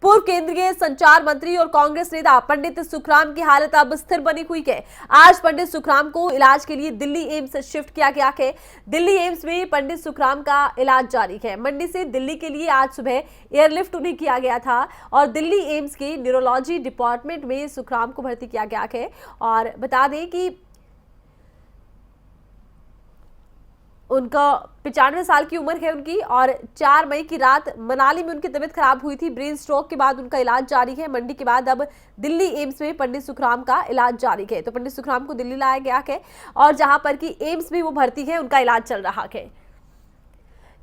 पूर्व केंद्रीय संचार मंत्री और कांग्रेस नेता पंडित सुखराम की हालत अब स्थिर बनी हुई है। आज पंडित सुखराम को इलाज के लिए दिल्ली एम्स शिफ्ट किया गया है। दिल्ली एम्स में पंडित सुखराम का इलाज जारी है। मंडी से दिल्ली के लिए आज सुबह एयरलिफ्ट उन्हें किया गया था और दिल्ली एम्स के न्यूरोलॉजी डिपार्टमेंट में सुखराम को भर्ती किया गया है। और बता दें कि उनका 95 साल की उम्र है उनकी और 4 मई की रात मनाली में उनकी तबीयत खराब हुई थी। ब्रेन स्ट्रोक के बाद उनका इलाज जारी है। मंडी के बाद अब दिल्ली एम्स में पंडित सुखराम का इलाज जारी है। तो पंडित सुखराम को दिल्ली लाया गया है और जहां पर कि एम्स में वो भर्ती है, उनका इलाज चल रहा है।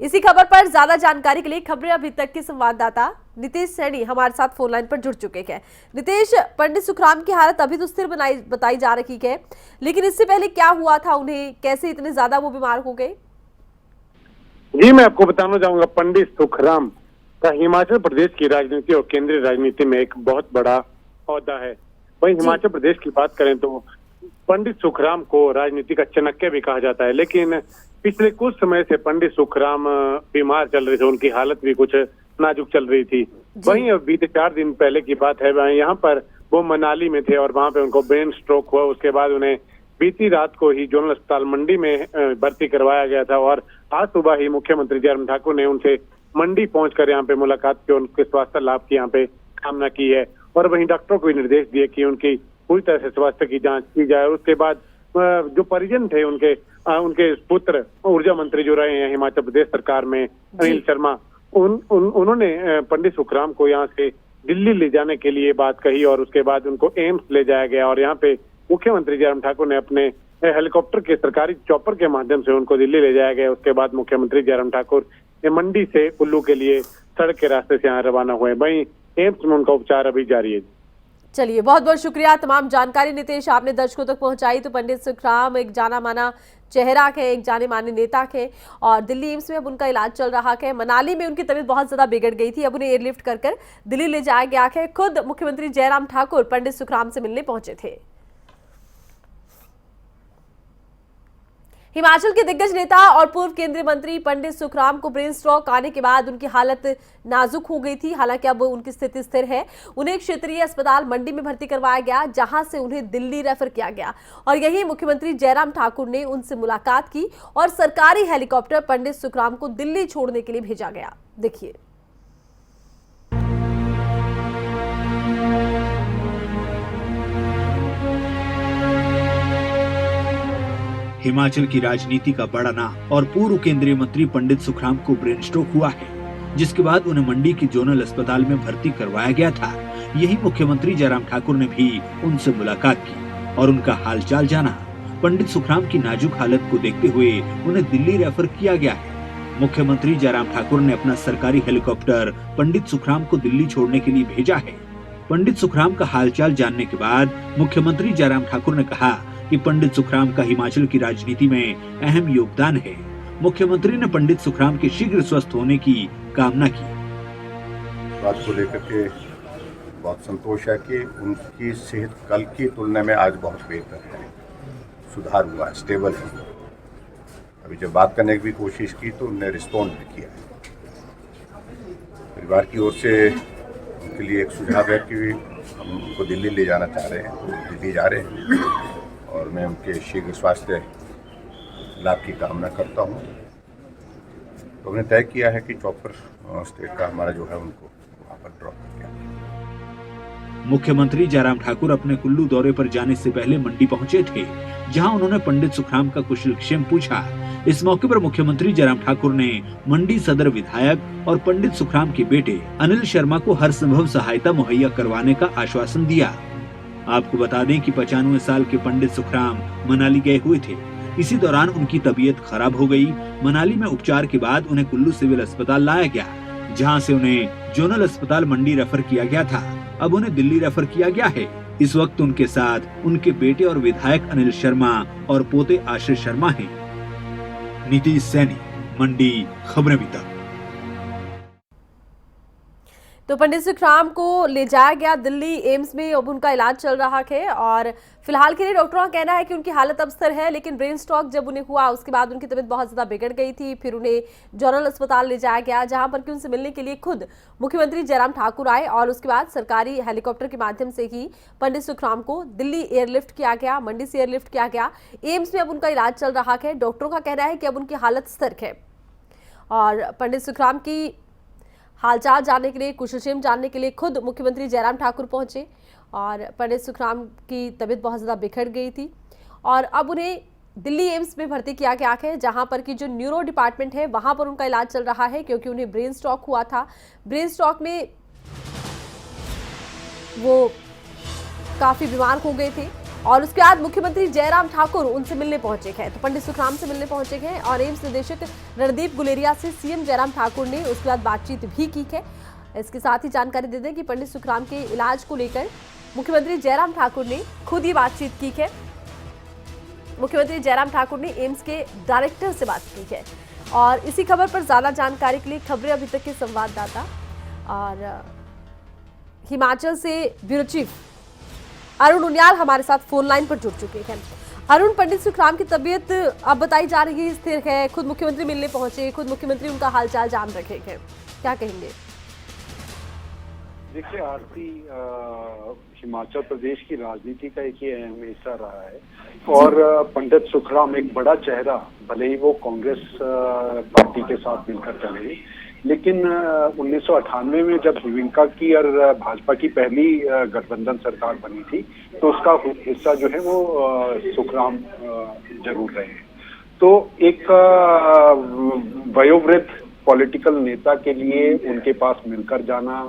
इसी खबर पर ज्यादा जानकारी के लिए खबरें अभी तक के संवाददाता नितेश सैनी हमारे साथ फोन लाइन पर जुड़ चुके हैं। नितेश, पंडित सुखराम की हालत अभी तो स्थिर बताई जा रही है, लेकिन इससे पहले क्या हुआ था उन्हें, कैसे इतने ज्यादा वो बीमार हो गए? जी, मैं आपको बताना चाहूंगा, पंडित सुखराम का हिमाचल प्रदेश की राजनीति और केंद्रीय राजनीति में एक बहुत बड़ा ओहदा है। वहीं हिमाचल प्रदेश की बात करें तो पंडित सुखराम को राजनीति का चाणक्य भी कहा जाता है, लेकिन पिछले कुछ समय से पंडित सुखराम बीमार चल रहे थे। उनकी हालत भी कुछ नाजुक चल रही थी। वहीं अब बीते 4 दिन पहले की बात है, यहाँ पर वो मनाली में थे और वहां पे उनको ब्रेन स्ट्रोक हुआ। उसके बाद उन्हें बीती रात को ही जोनल अस्पताल मंडी में भर्ती करवाया गया था और आज सुबह ही मुख्यमंत्री जयराम ठाकुर ने उनसे मंडी पहुंचकर यहाँ पे मुलाकात की, उनके स्वास्थ्य लाभ की यहाँ पे कामना की है और वहीं डॉक्टरों को भी निर्देश दिए कि उनकी पूरी तरह से स्वास्थ्य की जांच की जाए। उसके बाद जो परिजन थे उनके पुत्र ऊर्जा मंत्री जो रहे हैं हिमाचल प्रदेश सरकार में, अनिल शर्मा, उन्होंने पंडित सुखराम को यहाँ से दिल्ली ले जाने के लिए बात कही और उसके बाद उनको एम्स ले जाया गया और यहाँ पे मुख्यमंत्री जयराम ठाकुर ने अपने हेलीकॉप्टर के सरकारी चॉपर के माध्यम से उनको दिल्ली ले जाया गया। उसके बाद मुख्यमंत्री जयराम ठाकुर मंडी से कुल्लू के लिए सड़क के रास्ते से यहाँ रवाना हुए। वहीं एम्स में उनका उपचार अभी जारी है। चलिए, बहुत बहुत शुक्रिया तमाम जानकारी नितेश आपने दर्शकों तक पहुंचाई। तो पंडित सुखराम एक जाना माना चेहरा है, एक जाने माने नेता है और दिल्ली एम्स में अब उनका इलाज चल रहा है। मनाली में उनकी तबीयत बहुत ज्यादा बिगड़ गई थी, अब उन्हें एयरलिफ्ट कर दिल्ली ले जाया गया है। खुद मुख्यमंत्री जयराम ठाकुर पंडित सुखराम से मिलने पहुंचे थे। हिमाचल के दिग्गज नेता और पूर्व केंद्रीय मंत्री पंडित सुखराम को ब्रेन स्ट्रोक आने के बाद उनकी हालत नाजुक हो गई थी। हालांकि अब उनकी स्थिति स्थिर है। उन्हें एक क्षेत्रीय अस्पताल मंडी में भर्ती करवाया गया, जहां से उन्हें दिल्ली रेफर किया गया और यही मुख्यमंत्री जयराम ठाकुर ने उनसे मुलाकात की और सरकारी हेलीकॉप्टर पंडित सुखराम को दिल्ली छोड़ने के लिए भेजा गया। देखिए। हिमाचल की राजनीति का बड़ा नाम और पूर्व केंद्रीय मंत्री पंडित सुखराम को ब्रेन स्ट्रोक हुआ है, जिसके बाद उन्हें मंडी के जोनल अस्पताल में भर्ती करवाया गया था। यही मुख्यमंत्री जयराम ठाकुर ने भी उनसे मुलाकात की और उनका हालचाल जाना। पंडित सुखराम की नाजुक हालत को देखते हुए उन्हें दिल्ली रेफर किया गया है। मुख्यमंत्री जयराम ठाकुर ने अपना सरकारी हेलीकॉप्टर पंडित सुखराम को दिल्ली छोड़ने के लिए भेजा है। पंडित सुखराम का हालचाल जानने के बाद मुख्यमंत्री जयराम ठाकुर ने कहा कि पंडित सुखराम का हिमाचल की राजनीति में अहम योगदान है। मुख्यमंत्री ने पंडित सुखराम के शीघ्र स्वस्थ होने की कामना की। बात को लेकर के बहुत संतोष है कि उनकी सेहत कल की तुलना में आज बहुत बेहतर है, सुधार हुआ है, स्टेबल है। अभी जब बात करने की भी कोशिश की तो उन्होंने रिस्पॉन्ड भी किया। परिवार की ओर से उनके लिए एक सुझाव है कि हम उनको दिल्ली ले जाना चाह रहे हैं, तो दिल्ली जा रहे हैं और मैं उनके शीघ्र स्वास्थ्य लाभ की कामना करता हूं। तो हमने तय किया है कि चॉपर स्टेट का हमारा जो है उनको वहां पर ड्रॉप किया। मुख्यमंत्री जयराम ठाकुर अपने कुल्लू दौरे पर जाने से पहले मंडी पहुंचे थे, जहां उन्होंने पंडित सुखराम का कुशलक्षेम पूछा। इस मौके पर मुख्यमंत्री जयराम ठाकुर ने मंडी सदर विधायक और पंडित सुखराम के बेटे अनिल शर्मा को हर संभव सहायता मुहैया करवाने का आश्वासन दिया। आपको बता दें कि 95 साल के पंडित सुखराम मनाली गए हुए थे। इसी दौरान उनकी तबीयत खराब हो गई। मनाली में उपचार के बाद उन्हें कुल्लू सिविल अस्पताल लाया गया, जहां से उन्हें जोनल अस्पताल मंडी रेफर किया गया था। अब उन्हें दिल्ली रेफर किया गया है। इस वक्त उनके साथ उनके बेटे और विधायक अनिल शर्मा और पोते आश्रय शर्मा हैं। नितेश सैनी, मंडी, खबरें अभी तक। तो पंडित सुखराम को ले जाया गया दिल्ली एम्स में, अब उनका इलाज चल रहा है और फिलहाल के लिए डॉक्टरों का कहना है कि उनकी हालत अब स्थिर है, लेकिन ब्रेन स्ट्रोक जब उन्हें हुआ उसके बाद उनकी तबीयत बहुत ज्यादा बिगड़ गई थी। फिर उन्हें जनरल अस्पताल ले जाया गया, जहां पर कि उनसे मिलने के लिए खुद मुख्यमंत्री जयराम ठाकुर आए और उसके बाद सरकारी हेलीकॉप्टर के माध्यम से ही पंडित सुखराम को दिल्ली एयरलिफ्ट किया गया, मंडी से एयरलिफ्ट किया गया। एम्स में अब उनका इलाज चल रहा है। डॉक्टरों का कहना है कि अब उनकी हालत स्थिर है और पंडित सुखराम की हालचाल जानने के लिए, कुशलक्षेम जानने के लिए खुद मुख्यमंत्री जयराम ठाकुर पहुंचे और पंडित सुखराम की तबीयत बहुत ज़्यादा बिखर गई थी और अब उन्हें दिल्ली एम्स में भर्ती किया गया है, जहां पर कि जो न्यूरो डिपार्टमेंट है वहां पर उनका इलाज चल रहा है, क्योंकि उन्हें ब्रेन स्ट्रोक हुआ था। ब्रेन स्ट्रोक में वो काफ़ी बीमार हो गए थे और उसके बाद मुख्यमंत्री जयराम ठाकुर उनसे मिलने पहुंचे हैं, तो पंडित सुखराम से मिलने पहुंचे हैं और एम्स निदेशक रणदीप गुलेरिया से सीएम जयराम ठाकुर ने उसके बाद बातचीत भी की है। इसके साथ ही जानकारी दे दें कि पंडित सुखराम के इलाज को लेकर मुख्यमंत्री जयराम ठाकुर ने खुद ही बातचीत की है। मुख्यमंत्री जयराम ठाकुर ने एम्स के डायरेक्टर से बात की है और इसी खबर पर ज्यादा जानकारी के लिए खबरें अभी तक के संवाददाता और हिमाचल से ब्यूरो चीफ अरुण उनियाल हमारे साथ फोन लाइन पर जुड़ चुके हैं। अरुण, पंडित सुखराम की तबीयत अब बताई जा रही है स्थिर है, खुद मुख्यमंत्री मिलने पहुंचे, खुद मुख्यमंत्री उनका हालचाल जान रखे हैं, क्या कहेंगे? देखिए आरती, हिमाचल प्रदेश की राजनीति का एक ये अहम हिस्सा रहा है और पंडित सुखराम एक बड़ा चेहरा, भले ही वो कांग्रेस पार्टी के साथ मिलकर चले, लेकिन 1998 में जब हिविंका की और भाजपा की पहली गठबंधन सरकार बनी थी तो उसका हिस्सा जो है वो सुखराम जरूर रहे हैं। तो एक वयोवृद्ध पॉलिटिकल नेता के लिए उनके पास मिलकर जाना,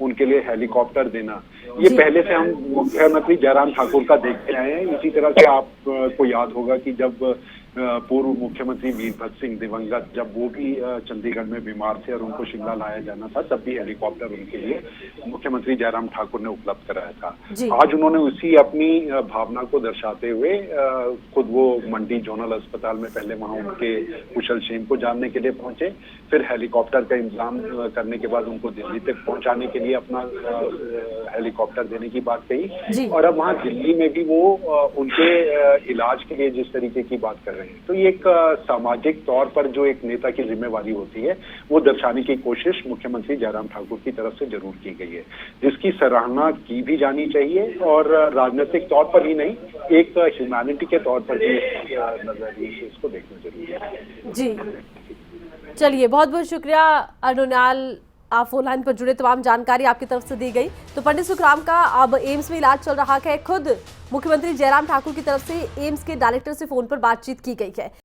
उनके लिए हेलीकॉप्टर देना, ये पहले से हम मुख्यमंत्री जयराम ठाकुर का देखते आए हैं। इसी तरह से आपको याद होगा कि जब पूर्व मुख्यमंत्री वीरभद्र सिंह दिवंगत, जब वो भी चंडीगढ़ में बीमार थे और उनको शिमला लाया जाना था, तब भी हेलीकॉप्टर उनके लिए मुख्यमंत्री जयराम ठाकुर ने उपलब्ध कराया था। आज उन्होंने उसी अपनी भावना को दर्शाते हुए खुद वो मंडी जोनल अस्पताल में पहले वहां उनके कुशलक्षेम को जानने के लिए पहुंचे, फिर हेलीकॉप्टर का इंतजाम करने के बाद उनको दिल्ली तक पहुंचाने के लिए अपना हेलीकॉप्टर देने की बात कही और अब वहां दिल्ली में भी वो उनके इलाज के लिए जिस तरीके की बात कर रहे हैं, तो ये एक सामाजिक तौर पर जो एक नेता की जिम्मेवारी होती है वो दर्शाने की कोशिश मुख्यमंत्री जयराम ठाकुर की तरफ से जरूर की गई है, जिसकी सराहना की भी जानी चाहिए और राजनीतिक तौर पर ही नहीं, एक ह्यूमैनिटी के तौर पर भी नजरिए से इसको देखना जरूरी है। जी चलिए, बहुत बहुत शुक्रिया अरुणाल, आप फोन लाइन पर जुड़े, तमाम जानकारी आपकी तरफ से दी गई। तो पंडित सुखराम का अब एम्स में इलाज चल रहा है, खुद मुख्यमंत्री जयराम ठाकुर की तरफ से एम्स के डायरेक्टर से फोन पर बातचीत की गई है।